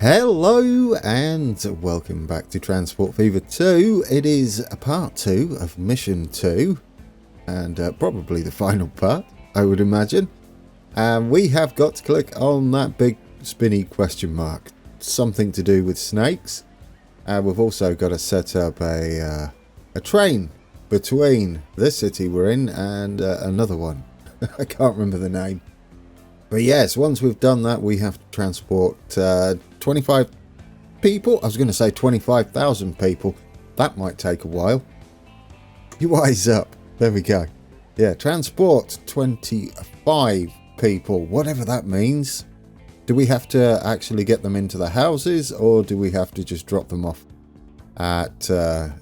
Hello and welcome back to Transport Fever 2. It is a part 2 of Mission 2 and probably the final part, I would imagine. And we have got to click on that big spinny question mark. Something to do with snakes. We've also got to set up a train between this city we're in and another one. I can't remember the name. But yes, once we've done that, we have to transport 25 people. I was going to say 25,000 people. That might take a while. You wise up. There we go. Yeah, transport 25 people, whatever that means. Do we have to actually get them into the houses, or do we have to just drop them off at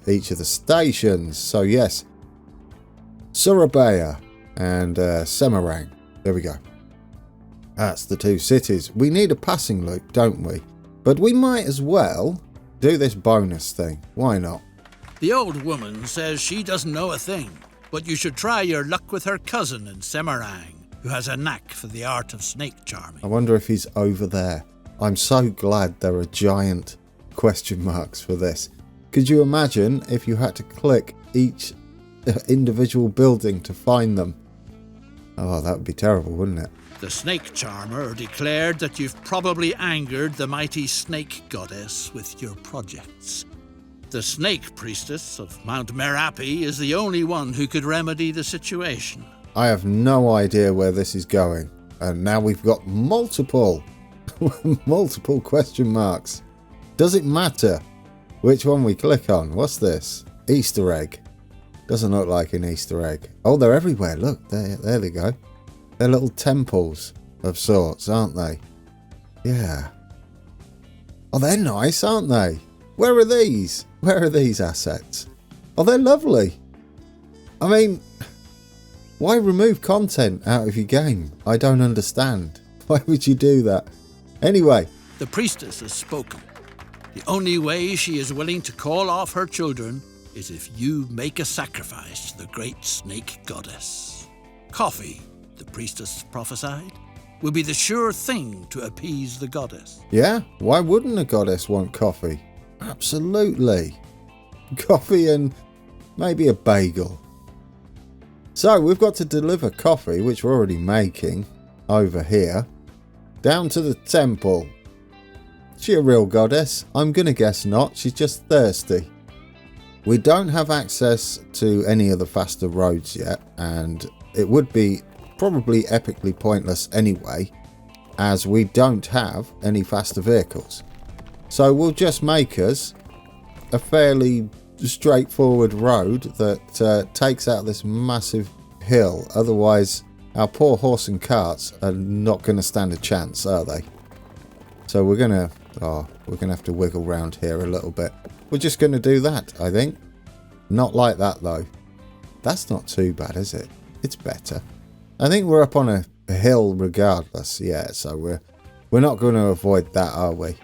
each of the stations? So yes, Surabaya and Semarang. There we go. That's the two cities. We need a passing loop, don't we? But we might as well do this bonus thing. Why not? The old woman says she doesn't know a thing, but you should try your luck with her cousin in Semarang, who has a knack for the art of snake charming. I wonder if he's over there. I'm so glad there are giant question marks for this. Could you imagine if you had to click each individual building to find them? Oh, that would be terrible, wouldn't it? The snake charmer declared that you've probably angered the mighty snake goddess with your projects. The snake priestess of Mount Merapi is the only one who could remedy the situation. I have no idea where this is going. And now we've got multiple question marks. Does it matter which one we click on? What's this? Easter egg. Doesn't look like an Easter egg. Oh, they're everywhere. Look, there they go. They're little temples of sorts, aren't they? Yeah. Oh, they're nice, aren't they? Where are these? Where are these assets? Oh, they're lovely. I mean, why remove content out of your game? I don't understand. Why would you do that? Anyway. The priestess has spoken. The only way she is willing to call off her children is if you make a sacrifice to the great snake goddess. Coffee, the priestess prophesied, will be the sure thing to appease the goddess. Yeah, why wouldn't a goddess want coffee? Absolutely. Coffee and maybe a bagel. So we've got to deliver coffee, which we're already making, over here, down to the temple. Is she a real goddess? I'm going to guess not. She's just thirsty. We don't have access to any of the faster roads yet, and it would be probably epically pointless anyway, as we don't have any faster vehicles. So we'll just make us a fairly straightforward road that takes out this massive hill. Otherwise, our poor horse and carts are not going to stand a chance, are they? So we're gonna have to wiggle around here a little bit. We're just going to do that, I think. Not like that though. That's not too bad, is it? It's better. I think we're up on a hill regardless, yeah, so we're not going to avoid that, are we?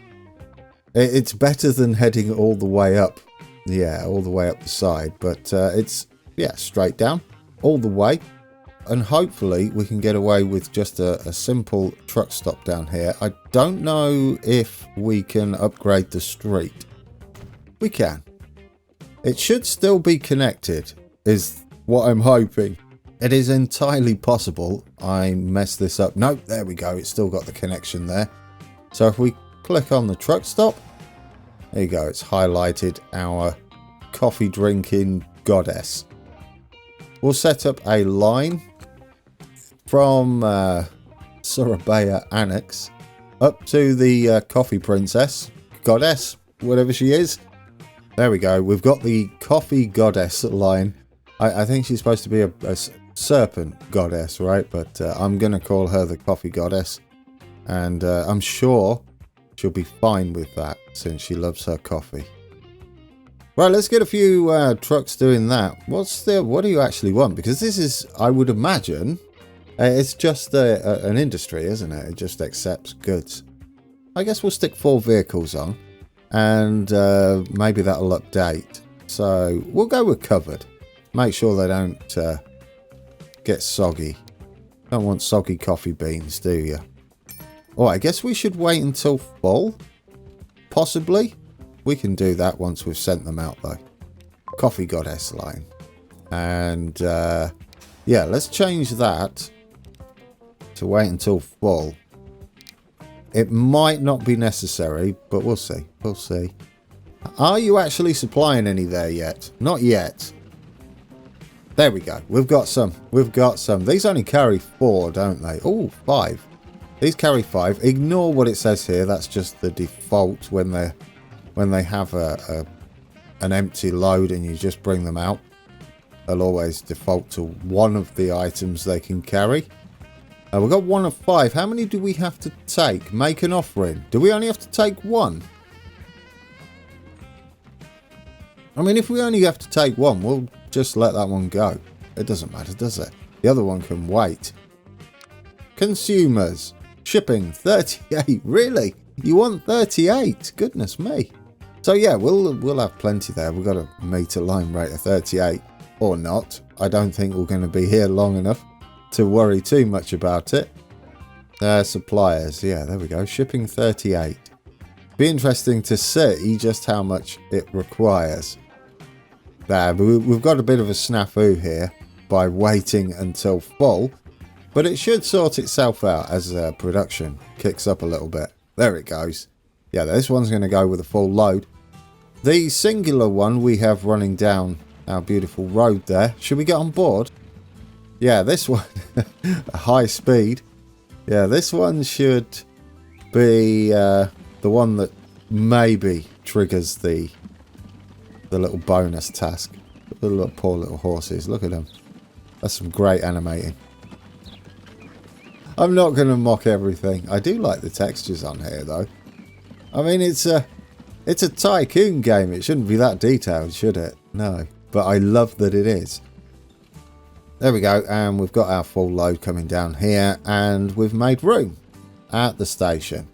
It's better than heading all the way up, yeah, all the way up the side, but it's, yeah, straight down, all the way, and hopefully we can get away with just a simple truck stop down here. I don't know if we can upgrade the street. We can. It should still be connected, is what I'm hoping. It is entirely possible I messed this up. Nope, there we go. It's still got the connection there. So if we click on the truck stop, there you go. It's highlighted our coffee drinking goddess. We'll set up a line from Surabaya Annex up to the coffee princess, goddess, whatever she is. There we go. We've got the coffee goddess line. I think she's supposed to be a serpent goddess, right? But I'm going to call her the coffee goddess. And I'm sure she'll be fine with that since she loves her coffee. Right, let's get a few trucks doing that. What do you actually want? Because this is, I would imagine, it's just an industry, isn't it? It just accepts goods. I guess we'll stick 4 vehicles on. And maybe that'll update. So we'll go with covered. Make sure they don't get soggy. Don't want soggy coffee beans, do you? Oh, I guess we should wait until full. Possibly. We can do that once we've sent them out though. Coffee Goddess line. And yeah, let's change that to wait until full. It might not be necessary, but we'll see. We'll see. Are you actually supplying any there yet? Not yet. There we go. We've got some. We've got some. These only carry 4, don't they? Oh, 5. These carry 5. Ignore what it says here. That's just the default when they have an empty load and you just bring them out. They'll always default to one of the items they can carry. We've got 1 of 5. How many do we have to take? Make an offering. Do we only have to take 1? I mean, if we only have to take 1, we'll just let that one go. It doesn't matter, does it? The other one can wait. Consumers. Shipping 38. Really? You want 38? Goodness me. So yeah, we'll have plenty there. We've got a meter line rate of 38. Or not. I don't think we're going to be here long enough to worry too much about it. Suppliers. Yeah, there we go. Shipping 38. Be interesting to see just how much it requires. There, we've got a bit of a snafu here by waiting until full, but it should sort itself out as production kicks up a little bit. There it goes. Yeah, this one's going to go with a full load. The singular one we have running down our beautiful road there. Should we get on board? Yeah, this one, a high speed. Yeah, this one should be the one that maybe triggers the little bonus task. The little, poor little horses. Look at them. That's some great animating. I'm not going to mock everything. I do like the textures on here, though. I mean, it's a tycoon game. It shouldn't be that detailed, should it? No. But I love that it is. There we go. And we've got our full load coming down here. And we've made room at the station.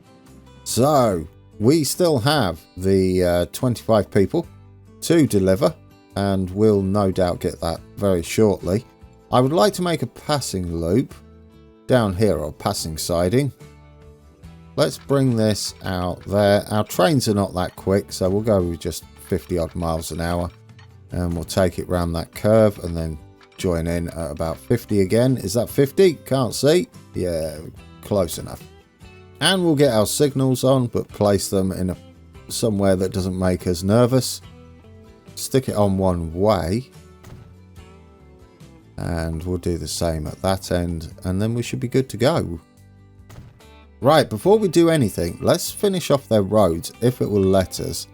So, we still have the 25 people to deliver. And we'll no doubt get that very shortly. I would like to make a passing loop down here, or passing siding. Let's bring this out there. Our trains are not that quick, so we'll go with just 50 odd miles an hour. And we'll take it round that curve and then join in at about 50 again. Is that 50? Can't see. Yeah, close enough. And we'll get our signals on, but place them in somewhere that doesn't make us nervous. Stick it on one way. And we'll do the same at that end. And then we should be good to go. Right, before we do anything, let's finish off their roads, if it will let us.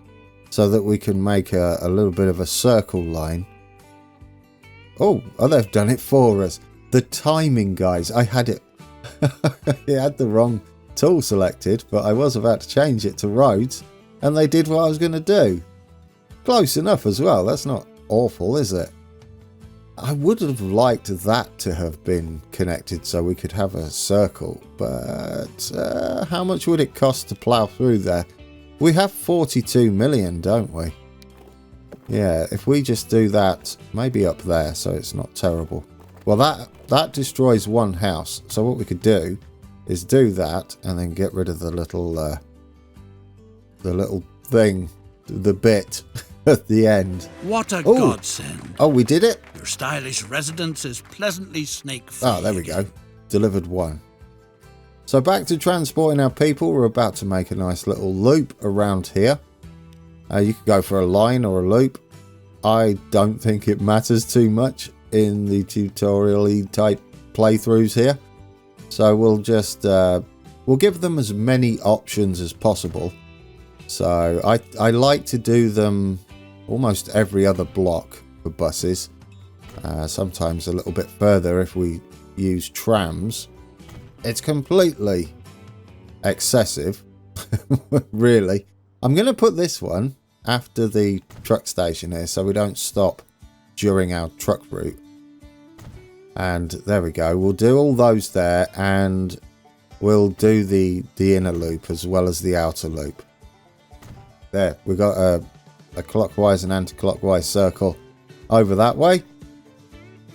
So that we can make a little bit of a circle line. Oh, they've done it for us. The timing, guys. I had it. I had the wrong tool selected, but I was about to change it to roads. And they did what I was going to do. Close enough as well. That's not awful, is it? I would have liked that to have been connected so we could have a circle. But how much would it cost to plough through there? We have 42 million, don't we? Yeah, if we just do that, maybe up there, so it's not terrible. Well, that destroys one house. So what we could do is do that and then get rid of the little thing, the bit at the end. What a godsend. Oh, we did it? Your stylish residence is pleasantly snake-free. Oh, there we go. Delivered one. So back to transporting our people. We're about to make a nice little loop around here. You could go for a line or a loop. I don't think it matters too much in the tutorial-y type playthroughs here. So we'll just we'll give them as many options as possible. So I like to do them almost every other block for buses. Sometimes a little bit further if we use trams. It's completely excessive, really. I'm going to put this one after the truck station here so we don't stop during our truck route. And there we go. We'll do all those there and we'll do the inner loop as well as the outer loop. There, we've got a clockwise and anti-clockwise circle over that way.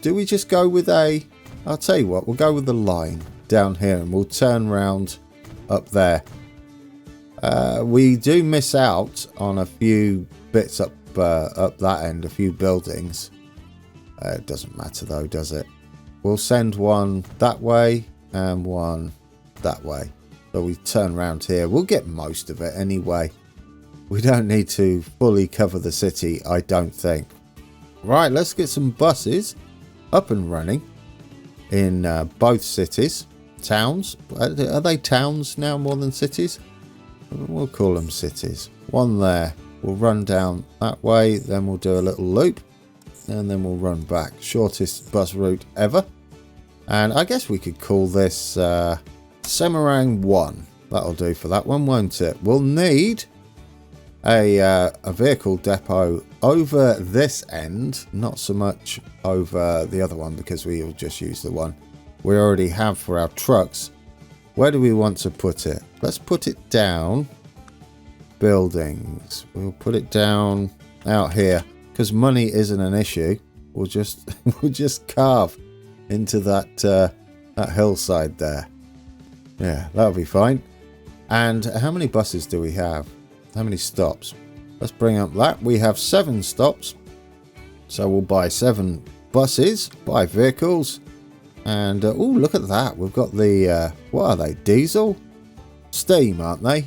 Do we just go with I'll tell you what, we'll go with the line down here and we'll turn round up there. We do miss out on a few bits up that end, a few buildings. It doesn't matter though, does it? We'll send one that way and one that way. So we turn around here. We'll get most of it anyway. We don't need to fully cover the city, I don't think. Right, let's get some buses up and running in both cities. Towns. Are they towns now more than cities? We'll call them cities. One there. We'll run down that way. Then we'll do a little loop. And then we'll run back. Shortest bus route ever. And I guess we could call this Semarang 1. That'll do for that one, won't it? We'll need a vehicle depot over this end. Not so much over the other one because we'll just use the one we already have for our trucks. Where do we want to put it? Let's put it down. Buildings. We'll put it down out here because money isn't an issue. We'll just carve into that hillside there. Yeah, that'll be fine. And how many buses do we have? How many stops? Let's bring up that. We have 7 stops. So we'll buy 7 buses, buy vehicles. And, oh, look at that. We've got the, what are they? Diesel? Steam, aren't they?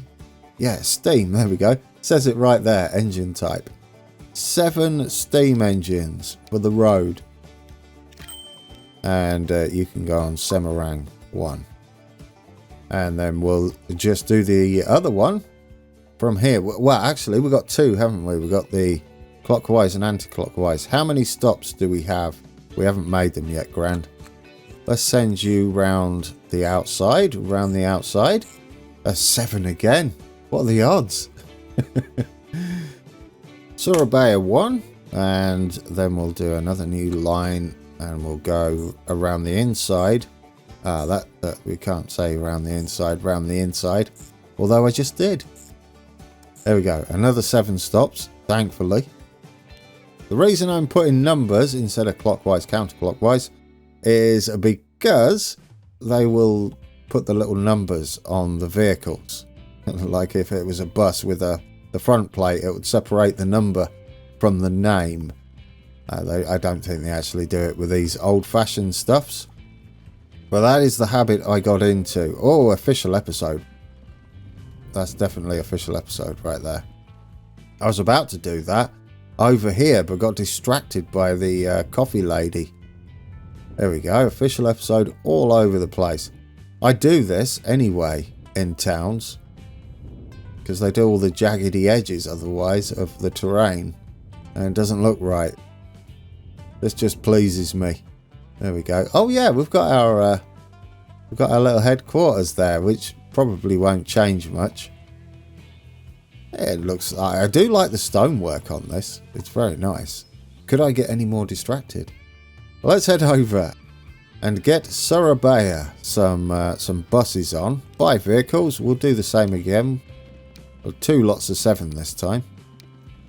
Yeah, steam. There we go. Says it right there. Engine type. 7 steam engines for the road. And you can go on Semarang 1. And then we'll just do the other one from here. Well, actually, we've got 2, haven't we? We've got the clockwise and anti-clockwise. How many stops do we have? We haven't made them yet, Grand. Let's send you round the outside. Round the outside. 7 again. What are the odds? Surabaya 1. And then we'll do another new line. And we'll go around the inside. That we can't say around the inside. Round the inside. Although I just did. There we go. Another 7 stops. Thankfully. The reason I'm putting numbers instead of clockwise, counterclockwise is because they will put the little numbers on the vehicles. Like if it was a bus with the front plate, it would separate the number from the name. I don't think they actually do it with these old-fashioned stuffs. But that is the habit I got into. Oh, official episode. That's definitely official episode right there. I was about to do that over here, but got distracted by the coffee lady. There we go. Official episode all over the place. I do this anyway in towns because they do all the jaggedy edges otherwise of the terrain and it doesn't look right. This just pleases me. There we go. Oh yeah, we've got our little headquarters there, which probably won't change much. It looks like I do like the stonework on this. It's very nice. Could I get any more distracted? Let's head over and get Surabaya some buses on. 5 vehicles. We'll do the same again. 2 lots of 7 this time.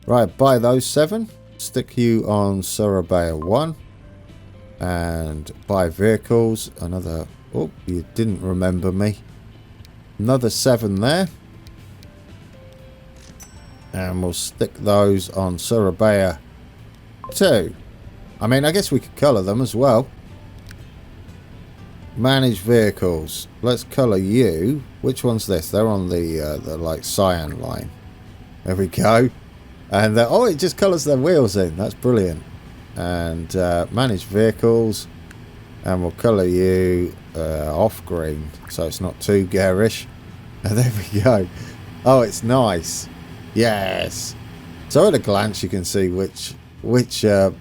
Right, buy those 7. Stick you on Surabaya 1. And buy vehicles. Another... Oh, you didn't remember me. Another 7 there. And we'll stick those on Surabaya 2. I mean, I guess we could colour them as well. Manage vehicles. Let's colour you. Which one's this? They're on the like cyan line. There we go. And oh, it just colours their wheels in. That's brilliant. And manage vehicles. And we'll colour you off green, so it's not too garish. And there we go. Oh, it's nice. Yes. So at a glance, you can see which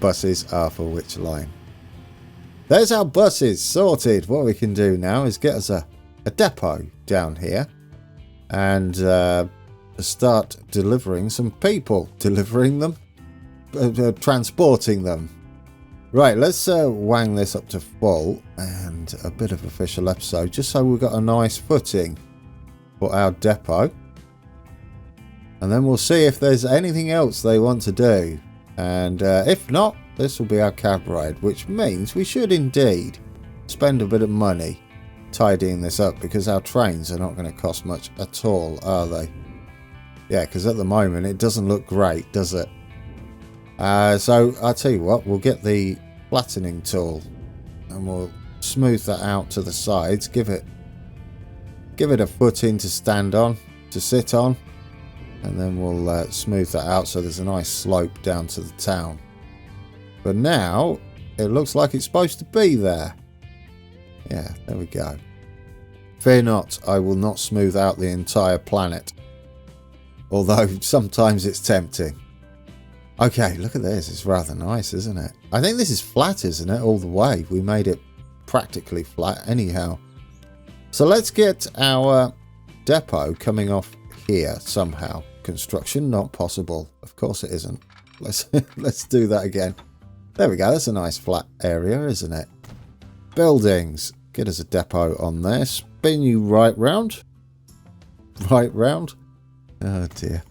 buses are for which line. There's our buses sorted. What we can do now is get us a depot down here and start delivering some people. Delivering them? Transporting them. Right, let's wang this up to full and a bit of official episode just so we've got a nice footing for our depot. And then we'll see if there's anything else they want to do. And if not, this will be our cab ride, which means we should indeed spend a bit of money tidying this up because our trains are not going to cost much at all, are they? Yeah, because at the moment it doesn't look great, does it? So I'll tell you what, we'll get the flattening tool and we'll smooth that out to the sides. Give it a footing to stand on, to sit on, and then we'll smooth that out so there's a nice slope down to the town. But now it looks like it's supposed to be there. Yeah, there we go. Fear not, I will not smooth out the entire planet. Although sometimes it's tempting. Okay, look at this. It's rather nice, isn't it? I think this is flat, isn't it? All the way. We made it practically flat anyhow. So let's get our depot coming off here somehow. Construction, not possible. Of course it isn't. Let's do that again. There we go. That's a nice flat area, isn't it? Buildings. Get us a depot on there. Spin you right round. Right round. Oh dear.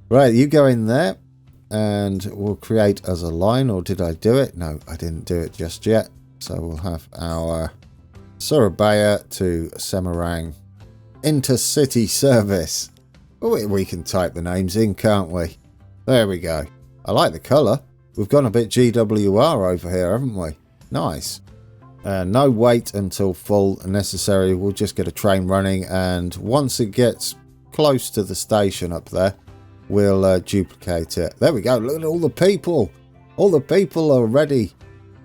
Right, you go in there and we'll create as a line. Or did I do it? No, I didn't do it just yet. So we'll have our Surabaya to Semarang intercity service. We can type the names in, can't we? There we go. I like the colour. We've gone a bit GWR over here, haven't we? Nice. No wait until full necessary. We'll just get a train running, and once it gets close to the station up there, we'll duplicate it. There we go. Look at all the people. All the people are already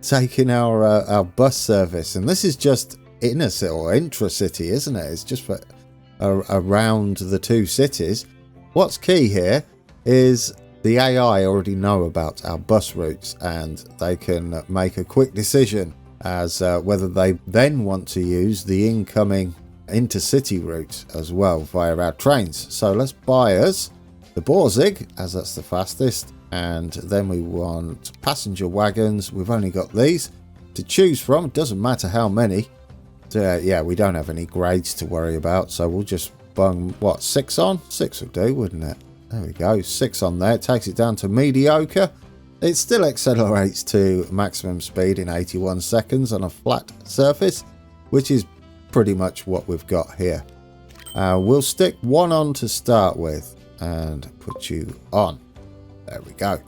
taking our bus service, and this is just inner city or intra-city, isn't it? It's just for around the two cities. What's key here is the AI already know about our bus routes, and they can make a quick decision as whether they then want to use the incoming intercity route as well via our trains. So let's buy us the Borzig, as that's the fastest, and then we want passenger wagons. We've only got these to choose from. It doesn't matter how many. Yeah, we don't have any grades to worry about, so we'll just bung, what, 6 on? 6 will do, wouldn't it? There we go, 6 on there. It takes it down to mediocre. It still accelerates to maximum speed in 81 seconds on a flat surface, which is pretty much what we've got here. We'll stick 1 on to start with and put you on. There we go.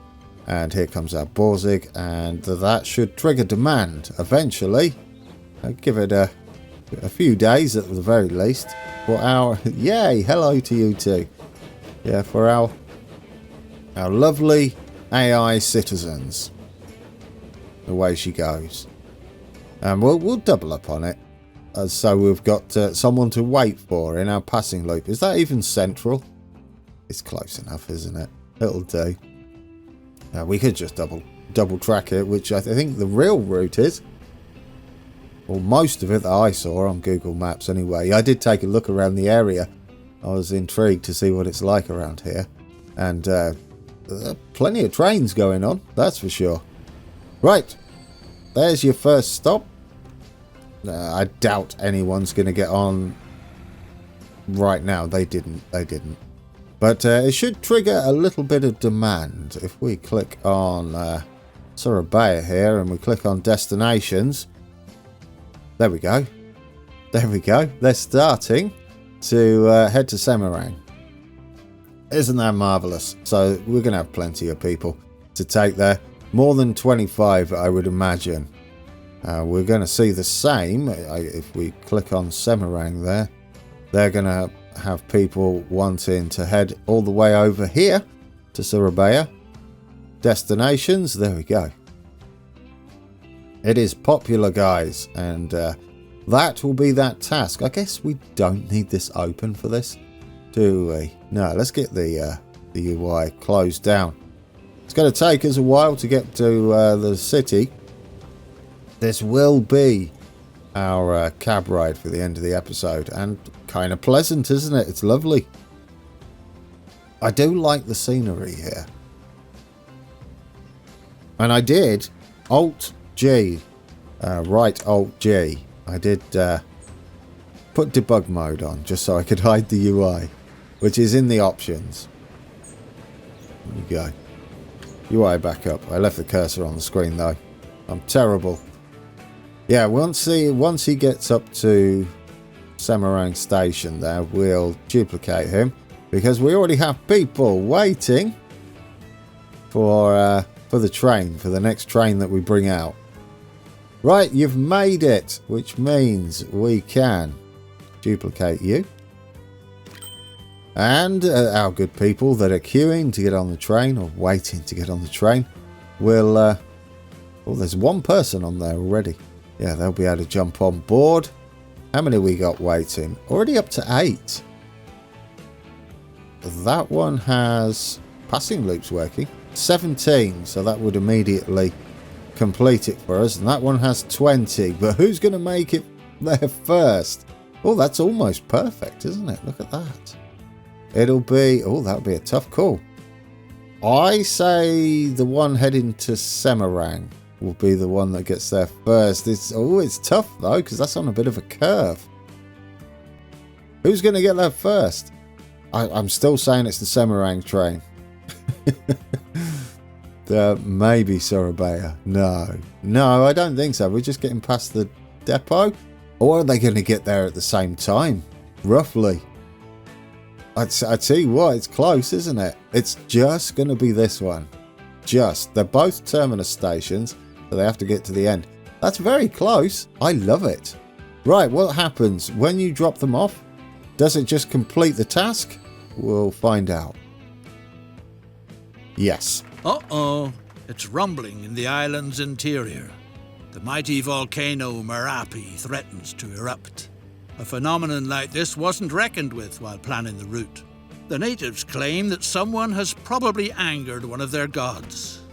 And here comes our Borzig, and that should trigger demand eventually. I'll give it a few days at the very least for our yay, hello to you too. Yeah, for our lovely AI citizens. Away she goes. And we'll double up on it. So we've got someone to wait for in our passing loop. Is that even central? It's close enough, isn't it? It'll do. We could just double track it, which I think the real route is. Well, most of it that I saw on Google Maps anyway. I did take a look around the area. I was intrigued to see what it's like around here. And there are plenty of trains going on, that's for sure. Right, there's your first stop. I doubt anyone's going to get on right now. They didn't. But it should trigger a little bit of demand. If we click on Surabaya here and we click on destinations. There we go. There we go. They're starting to head to Semarang. Isn't that marvellous? So we're going to have plenty of people to take there. More than 25, I would imagine. We're going to see the same. If we click on Semarang there, they're going to have people wanting to head all the way over here to Surabaya. Destinations, there we go. It is popular, guys, and that will be that task. I guess we don't need this open for this, do we? No, let's get the UI closed down. It's going to take us a while to get to the city. This will be our cab ride for the end of the episode, and kind of pleasant, isn't it? It's lovely. I do like the scenery here. And I did Alt-G, right Alt-G. I did put debug mode on just so I could hide the UI, which is in the options. There we go. UI back up. I left the cursor on the screen though. I'm terrible. Yeah, once he gets up to Semarang station there, we'll duplicate him. because we already have people waiting for the train, for the next train that we bring out. Right, you've made it, which means we can duplicate you. And our good people that are queuing to get on the train, or waiting to get on the train, will... oh, there's one person on there already. Yeah, they'll be able to jump on board. How many we got waiting? Already up to 8. That one has passing loops working. 17, so that would immediately complete it for us. And that one has 20, but who's going to make it there first? Oh, that's almost perfect, isn't it? Look at that. It'll be... oh, that'll be a tough call. I say the one heading to Semarang will be the one that gets there first. It's tough, though, because that's on a bit of a curve. Who's going to get there first? I'm still saying it's the Semarang train. Maybe Surabaya. No, I don't think so. We're just getting past the depot. Or are they going to get there at the same time? Roughly. I'd tell you what, it's close, isn't it? It's just going to be this one. Just. They're both terminus stations, so they have to get to the end. That's very close. I love it. Right, what happens when you drop them off? Does it just complete the task? We'll find out. Yes. Uh-oh. It's rumbling in the island's interior. The mighty volcano Merapi threatens to erupt. A phenomenon like this wasn't reckoned with while planning the route. The natives claim that someone has probably angered one of their gods.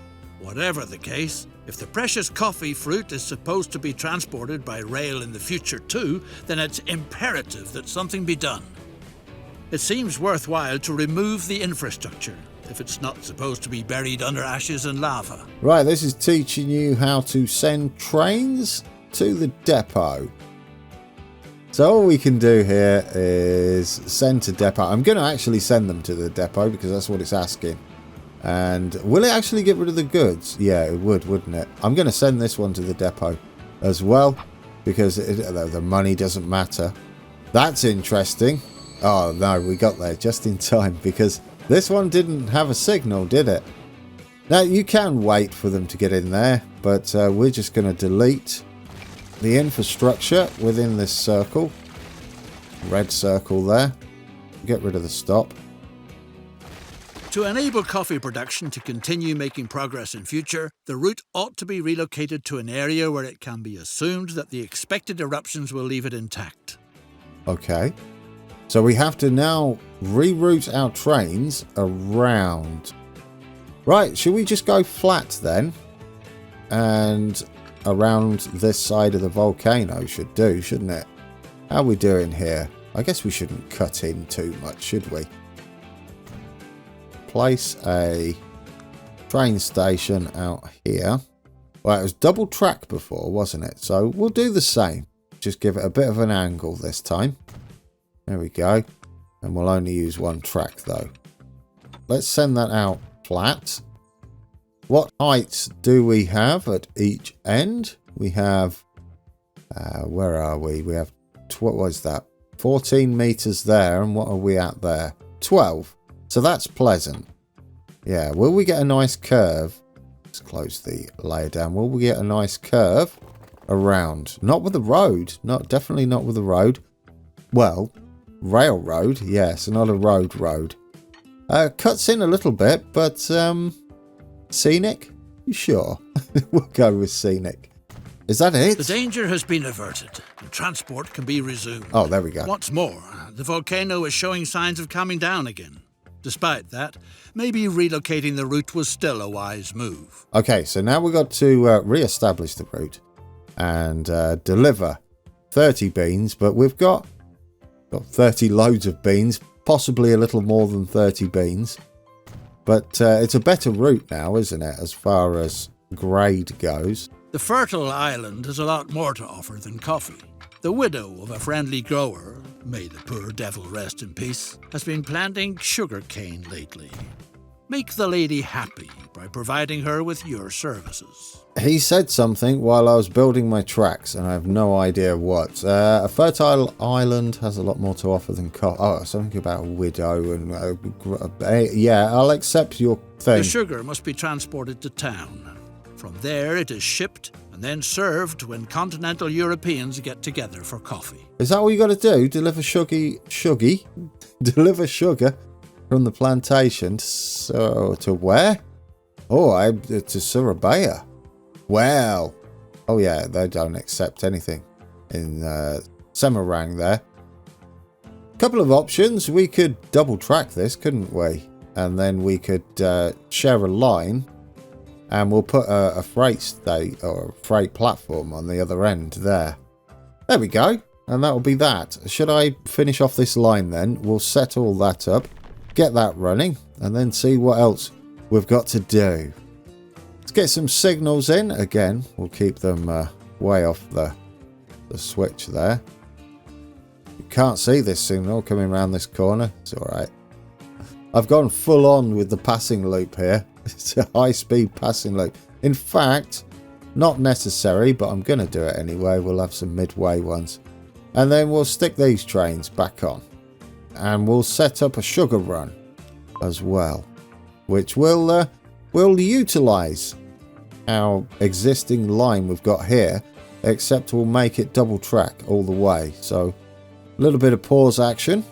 Whatever the case, if the precious coffee fruit is supposed to be transported by rail in the future too, then it's imperative that something be done. It seems worthwhile to remove the infrastructure if it's not supposed to be buried under ashes and lava. Right, this is teaching you how to send trains to the depot. So all we can do here is send to depot. I'm going to actually send them to the depot because that's what it's asking. And will it actually get rid of the goods? Yeah, it would, wouldn't it? I'm going to send this one to the depot as well because the money doesn't matter. That's interesting. Oh, no, we got there just in time because this one didn't have a signal, did it? Now, you can wait for them to get in there, but we're just going to delete the infrastructure within this circle. Red circle there. Get rid of the stop. To enable coffee production to continue making progress in future, the route ought to be relocated to an area where it can be assumed that the expected eruptions will leave it intact. Okay. So we have to now reroute our trains around. Right, should we just go flat then? And around this side of the volcano should do, shouldn't it? How are we doing here? I guess we shouldn't cut in too much, should we? Place a train station out here. Well, it was double track before, wasn't it? So we'll do the same. Just give it a bit of an angle this time. There we go. And we'll only use one track though. Let's send that out flat. What heights do we have at each end? We have, where are we? We have, what was that? 14 meters there. And what are we at there? 12. So that's pleasant. Yeah, will we get a nice curve? Let's close the layer down. Will we get a nice curve around? Not with the road. Definitely not with the road. Well, railroad, yes, not a road. Cuts in a little bit, but scenic? Sure. We'll go with scenic. Is that it? The danger has been averted, and transport can be resumed. Oh, there we go. What's more, the volcano is showing signs of calming down again. Despite that, maybe relocating the route was still a wise move. Okay, so now we've got to re-establish the route and deliver 30 beans, but we've got 30 loads of beans, possibly a little more than 30 beans. But it's a better route now, isn't it, as far as grade goes? The fertile island has a lot more to offer than coffee. The widow of a friendly grower, may the poor devil rest in peace, has been planting sugar cane lately. Make the lady happy by providing her with your services. He said something while I was building my tracks, and I have no idea what. A fertile island has a lot more to offer than coffee. Oh, something about a widow and... yeah, I'll accept your thing. The sugar must be transported to town. From there it is shipped and then served when continental Europeans get together for coffee. Is that all you got to do? Deliver deliver sugar from the plantation to where? Oh, to Surabaya. Well, oh yeah, they don't accept anything in Semarang there. Couple of options. We could double track this, couldn't we? And then we could share a line, and we'll put a freight state or a freight platform on the other end there. There we go. And that'll be that. Should I finish off this line then? We'll set all that up, get that running, and then see what else we've got to do. Let's get some signals in. Again, we'll keep them way off the switch there. You can't see this signal coming around this corner. It's alright. I've gone full on with the passing loop here. It's a high-speed passing loop. In fact, not necessary, but I'm going to do it anyway. We'll have some midway ones. And then we'll stick these trains back on. And we'll set up a sugar run as well, which will utilise our existing line we've got here, except we'll make it double track all the way. So a little bit of pause action.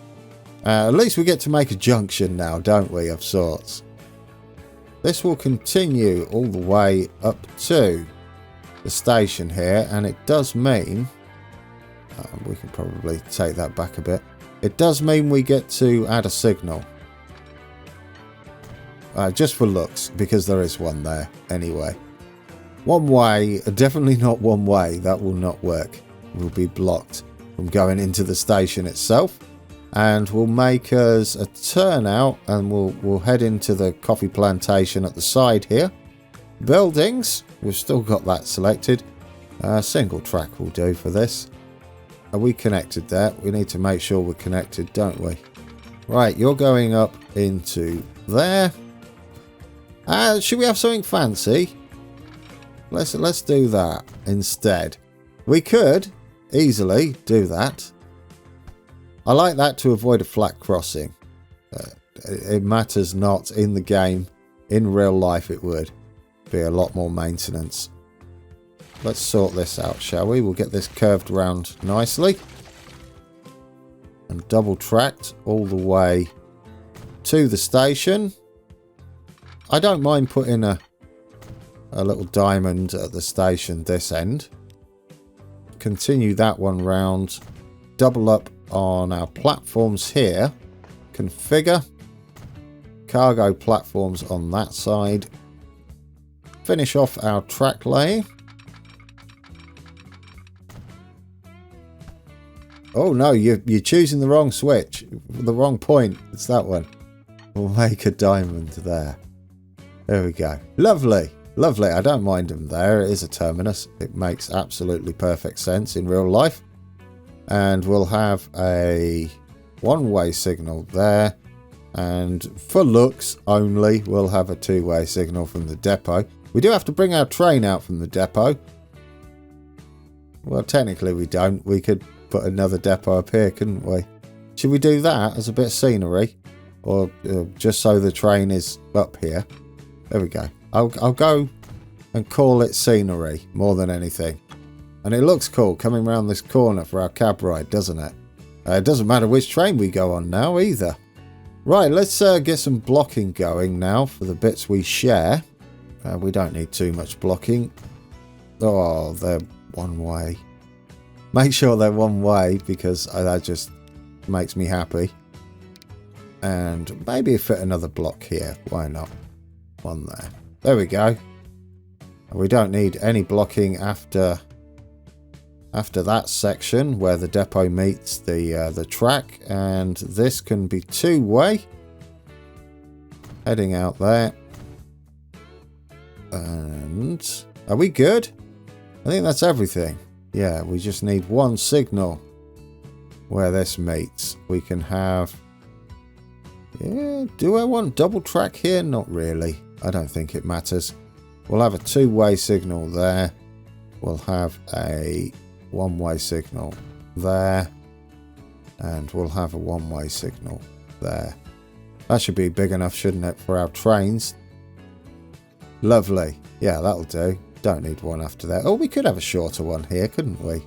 At least we get to make a junction now, don't we, of sorts. This will continue all the way up to the station here, and it does mean we can probably take that back a bit. It does mean we get to add a signal, just for looks, because there is one there anyway. One way, definitely not one way. That will not work. We'll be blocked from going into the station itself. And we'll make us a turnout, and we'll head into the coffee plantation at the side here. Buildings, we've still got that selected. Single track will do for this. Are we connected there? We need to make sure we're connected, don't we? Right, you're going up into there. Should we have something fancy? Let's do that instead. We could easily do that. I like that to avoid a flat crossing. It matters not in the game. In real life it would be a lot more maintenance. Let's sort this out, shall we? We'll get this curved round nicely. And double tracked all the way to the station. I don't mind putting a little diamond at the station this end. Continue that one round. Double up on our platforms here. Configure. Cargo platforms on that side. Finish off our track laying. Oh no, you're choosing the wrong switch. The wrong point. It's that one. We'll make a diamond there. There we go. Lovely. Lovely. I don't mind them there. It is a terminus. It makes absolutely perfect sense in real life. And we'll have a one-way signal there. And for looks only, we'll have a two-way signal from the depot. We do have to bring our train out from the depot. Well, technically we don't. We could put another depot up here, couldn't we? Should we do that as a bit of scenery? Or just so the train is up here? There we go. I'll go and call it scenery more than anything. And it looks cool coming around this corner for our cab ride, doesn't it? It doesn't matter which train we go on now either. Right, let's get some blocking going now for the bits we share. We don't need too much blocking. Oh, they're one way. Make sure they're one way because that just makes me happy. And maybe fit another block here. Why not? One there. There we go. We don't need any blocking after that section where the depot meets the track, and this can be two-way. Heading out there. And are we good? I think that's everything. Yeah, we just need one signal where this meets. We can have Yeah, do I want double track here? Not really. I don't think it matters. We'll have a two-way signal there. We'll have a one-way signal there. And we'll have a one-way signal there. That should be big enough, shouldn't it, for our trains? Lovely. Yeah, that'll do. Don't need one after that. Oh, we could have a shorter one here, couldn't we?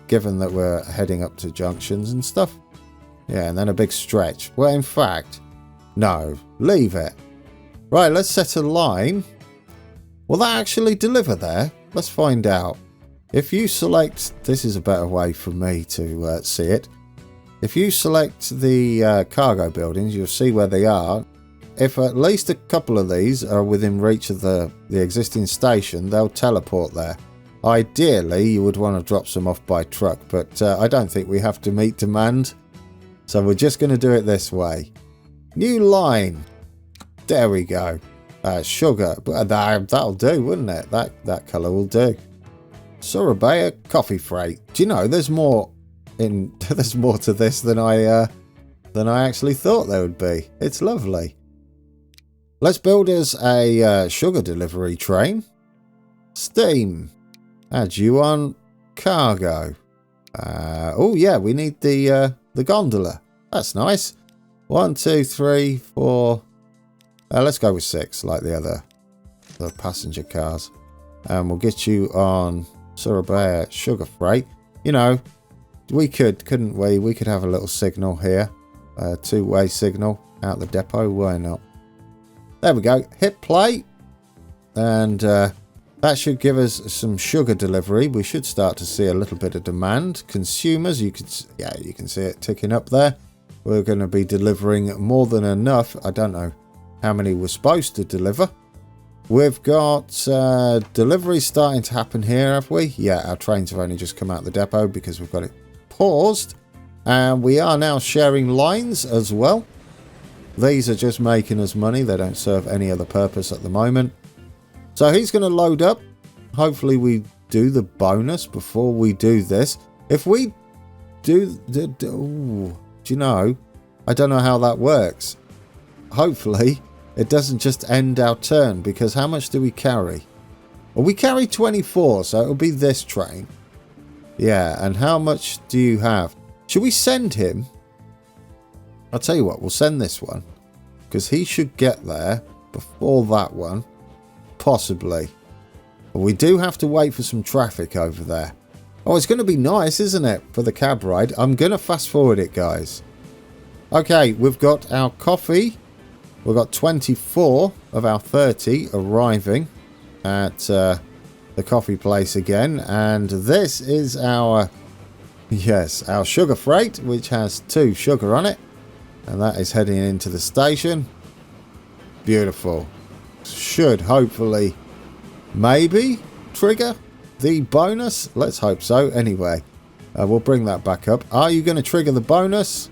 Given that we're heading up to junctions and stuff. Yeah, and then a big stretch. Well, in fact, no. Leave it. Right, let's set a line. Will that actually deliver there? Let's find out. If you select... This is a better way for me to see it. If you select the cargo buildings, you'll see where they are. If at least a couple of these are within reach of the existing station, they'll teleport there. Ideally, you would want to drop some off by truck, but I don't think we have to meet demand. So we're just going to do it this way. New line. There we go. Sugar. That'll do, wouldn't it? That colour will do. Surabaya coffee freight. Do you know, there's more to this than I actually thought there would be. It's lovely. Let's build us a sugar delivery train. Steam. Add you on cargo. Oh yeah, we need the gondola. That's nice. 1, 2, 3, 4. Let's go with 6, like the passenger cars. And we'll get you on Surabaya sugar freight. You know, we couldn't we? We could have a little signal here. A two-way signal out the depot. Why not? There we go. Hit play. And that should give us some sugar delivery. We should start to see a little bit of demand. Consumers, you can see it ticking up there. We're going to be delivering more than enough. I don't know how many we're supposed to deliver. We've got deliveries starting to happen here, have we? Yeah, our trains have only just come out the depot because we've got it paused. And we are now sharing lines as well. These are just making us money. They don't serve any other purpose at the moment. So he's going to load up. Hopefully we do the bonus before we do this. If we do you know, I don't know how that works. Hopefully it doesn't just end our turn, because how much do we carry? Well, we carry 24, so it'll be this train. Yeah, and how much do you have? Should we send him? I'll tell you what, we'll send this one, because he should get there before that one. Possibly. But we do have to wait for some traffic over there. Oh, it's going to be nice, isn't it, for the cab ride? I'm going to fast forward it, guys. Okay, we've got our coffee. We've got 24 of our 30 arriving at the coffee place again. And this is our sugar freight, which has 2 sugar on it. And that is heading into the station. Beautiful. Should hopefully maybe trigger the bonus. Let's hope so. Anyway, we'll bring that back up. Are you going to trigger the bonus?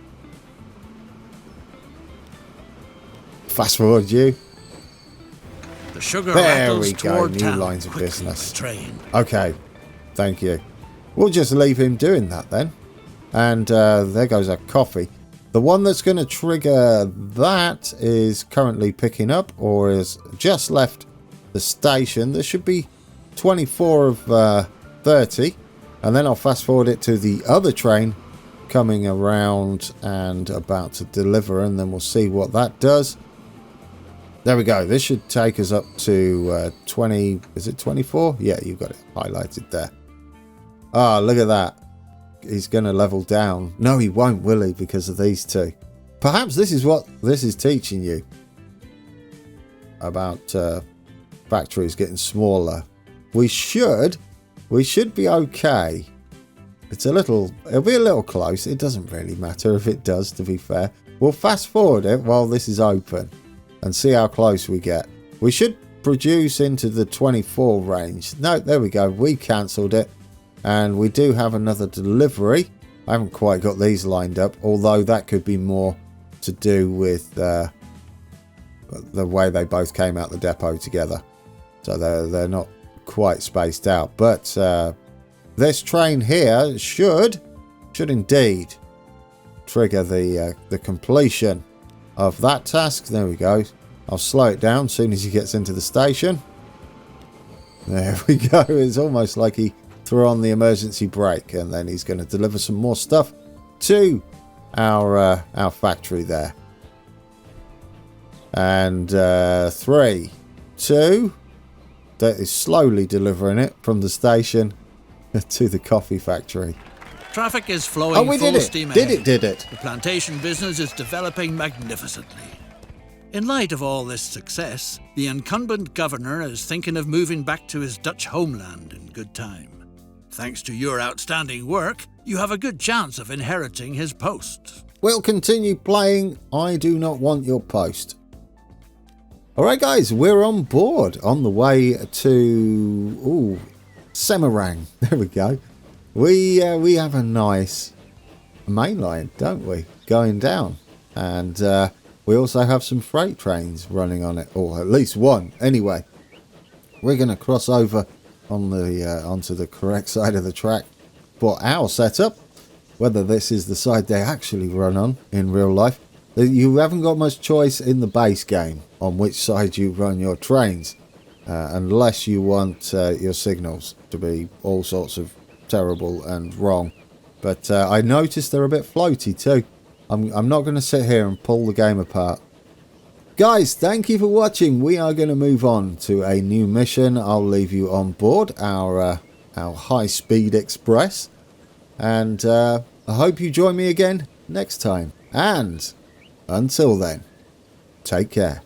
Fast forward you. The sugar there we go. New lines of business. Train. Okay. Thank you. We'll just leave him doing that then. And there goes our coffee. The one that's going to trigger that is currently picking up, or has just left the station. There should be 24 of 30. And then I'll fast forward it to the other train coming around and about to deliver. And then we'll see what that does. There we go. This should take us up to 20. Is it 24? Yeah, you've got it highlighted there. Ah, look at that. He's going to level down. No, he won't, will he? Because of these two. Perhaps this is what this is teaching you about factories getting smaller. We should be okay. It'll be a little close. It doesn't really matter if it does, to be fair. We'll fast forward it while this is open and see how close we get. We should produce into the 24 range. No, there we go. We cancelled it. And we do have another delivery. I haven't quite got these lined up, although that could be more to do with the way they both came out the depot together. So they're not quite spaced out. But this train here should indeed trigger the completion of that task. There we go. I'll slow it down as soon as he gets into the station. There we go. It's almost like he threw on the emergency brake, and then he's going to deliver some more stuff to our factory there. And 3, 2. That is slowly delivering it from the station to the coffee factory. Traffic is flowing full steam ahead. Did it. The plantation business is developing magnificently. In light of all this success, the incumbent governor is thinking of moving back to his Dutch homeland in good time. Thanks to your outstanding work, you have a good chance of inheriting his post. We'll continue playing I Do Not Want Your Post. Alright guys, we're on board, on the way to Semarang. There we go. We have a nice main line, don't we, going down. And we also have some freight trains running on it, or at least one. Anyway, we're going to cross over on the onto the correct side of the track for our setup. Whether this is the side they actually run on in real life. You haven't got much choice in the base game on which side you run your trains, unless you want your signals to be all sorts of terrible and wrong. But I noticed they're a bit floaty too. I'm not going to sit here and pull the game apart. Guys, thank you for watching. We are going to move on to a new mission. I'll leave you on board our high-speed express. And I hope you join me again next time. And until then, take care.